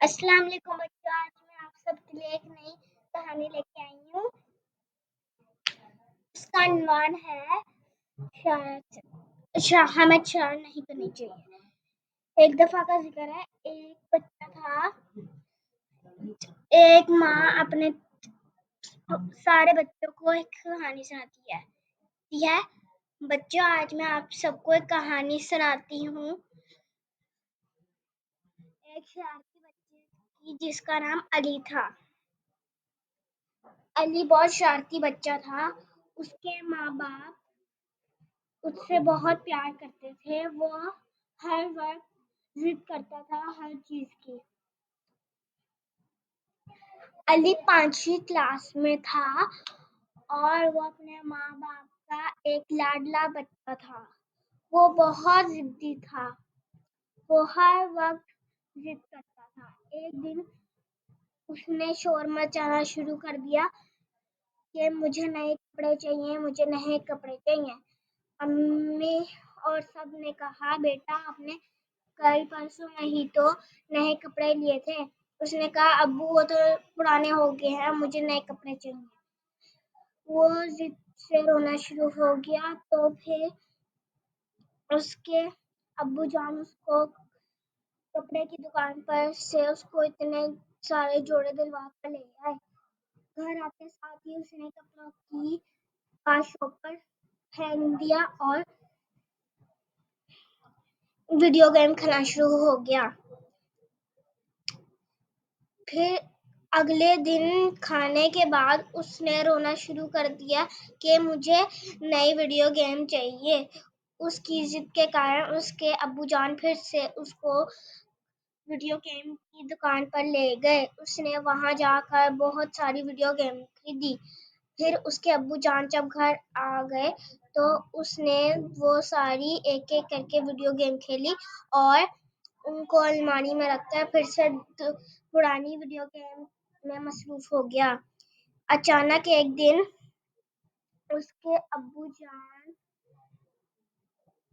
السلام علیکم بچوں، آج میں آپ سب کے لیے ایک نئی کہانی لے کے آئی ہوں۔ اس کا عنوان ہے ہمیں شرارت نہیں کرنی چاہیے۔ ایک دفعہ کا ذکر ہے، ایک بچہ تھا۔ ایک ماں اپنے سارے بچوں کو ایک کہانی سناتی ہے۔ بچوں، آج میں آپ سب کو ایک کہانی سناتی ہوں ایک شرارتی بچے کی، جس کا نام علی تھا۔ علی بہت شرارتی بچہ تھا۔ اس کے ماں باپ اس سے بہت پیار کرتے تھے۔ وہ ہر وقت ضد کرتا تھا ہر چیز کی۔ علی 5ویں کلاس میں تھا اور وہ اپنے ماں باپ کا ایک لاڈلا بچہ تھا۔ وہ بہت ضدی تھا۔ وہ ہر وقت ضد کرتا تھا۔ ایک دن اس نے شور مچانا شروع کر دیا کہ مجھے نئے کپڑے چاہیے، مجھے نئے کپڑے چاہیے۔ امی اور سب نے کہا، بیٹا آپ نے کل پرسوں میں ہی تو نئے کپڑے لیے تھے۔ اس نے کہا، ابو وہ تو پرانے ہو گئے ہیں، مجھے نئے کپڑے چاہیے۔ وہ ضد سے رونا شروع ہو گیا تو پھر اس کے ابو جان اس کو کپڑے کی دکان پر سے اس کو اتنے سارے جوڑے دلوا کر لے آئے۔ گھر آتے ساتھ ہی اس نے کپڑوں کی شاپ پر پھینک دیا اور ویڈیو گیم کھیلنا شروع ہو گیا۔ پھر اگلے دن کھانے کے بعد اس نے رونا شروع کر دیا کہ مجھے نئی ویڈیو گیم چاہیے۔ اس کی ضد کے کارن اس کے ابو جان پھر سے اس کو ویڈیو گیم کی دکان پر لے گئے۔ اس نے وہاں جا کر بہت ساری ویڈیو گیم خریدی۔ پھر اس کے ابو جان جب گھر آ گئے تو اس نے وہ ساری ایک ایک کر کے ویڈیو گیم کھیلی اور ان کو الماری میں رکھ کر پھر سے پرانی ویڈیو گیم میں مصروف ہو گیا۔ اچانک ایک دن اس کے ابو جان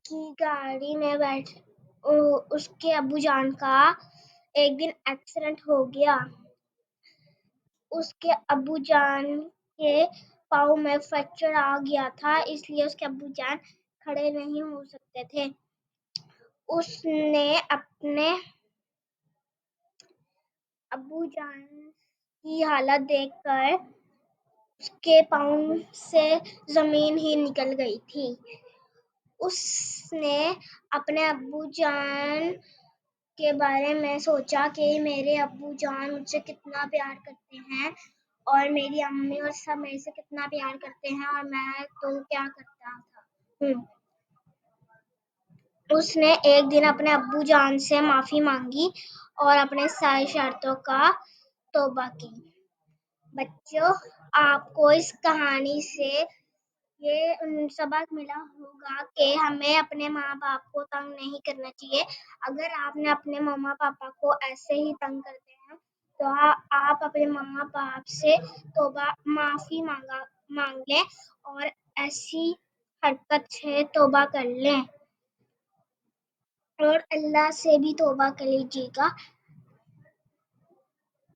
کی گاڑی میں اس کے ابو جان کا ایک دن ایکسیڈنٹ ہو گیا۔ اس کے ابو جان کے پاؤں میں فریکچر آ گیا تھا، اس لیے اس کے ابو جان کھڑے نہیں ہو سکتے تھے۔ اس نے اپنے ابو جان کی حالت دیکھ کر اس کے پاؤں سے زمین ہی نکل گئی تھی۔ اس نے اپنے ابو جان کے بارے میں سوچا کہ میرے ابو جان مجھ سے کتنا پیار کرتے ہیں اور میری امی اور سب میرے سے کتنا پیار کرتے ہیں اور میں تو کیا کرتا تھا۔ اس نے ایک دن اپنے ابو جان سے معافی مانگی اور اپنے ساری شرارتوں کا توبہ کی۔ بچوں، آپ کو اس کہانی سے یہ سبق ملا ہوگا کہ ہمیں اپنے ماں باپ کو تنگ نہیں کرنا چاہیے۔ اگر آپ نے اپنے ماما پاپا کو ایسے ہی تنگ کرتے ہیں تو آپ اپنے ماما باپ سے معافی مانگ لیں اور ایسی حرکت سے توبہ کر لیں اور اللہ سے بھی توبہ کر لیجیے گا۔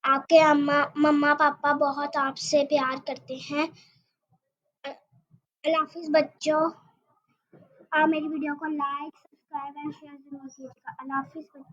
آپ کے ماما پاپا بہت آپ سے پیار کرتے ہیں۔ اللہ حافظ بچوں، آپ میری ویڈیو کو لائک، سبسکرائب اور شیئر ضرور کیجیے گا۔ اللہ حافظ بچوں۔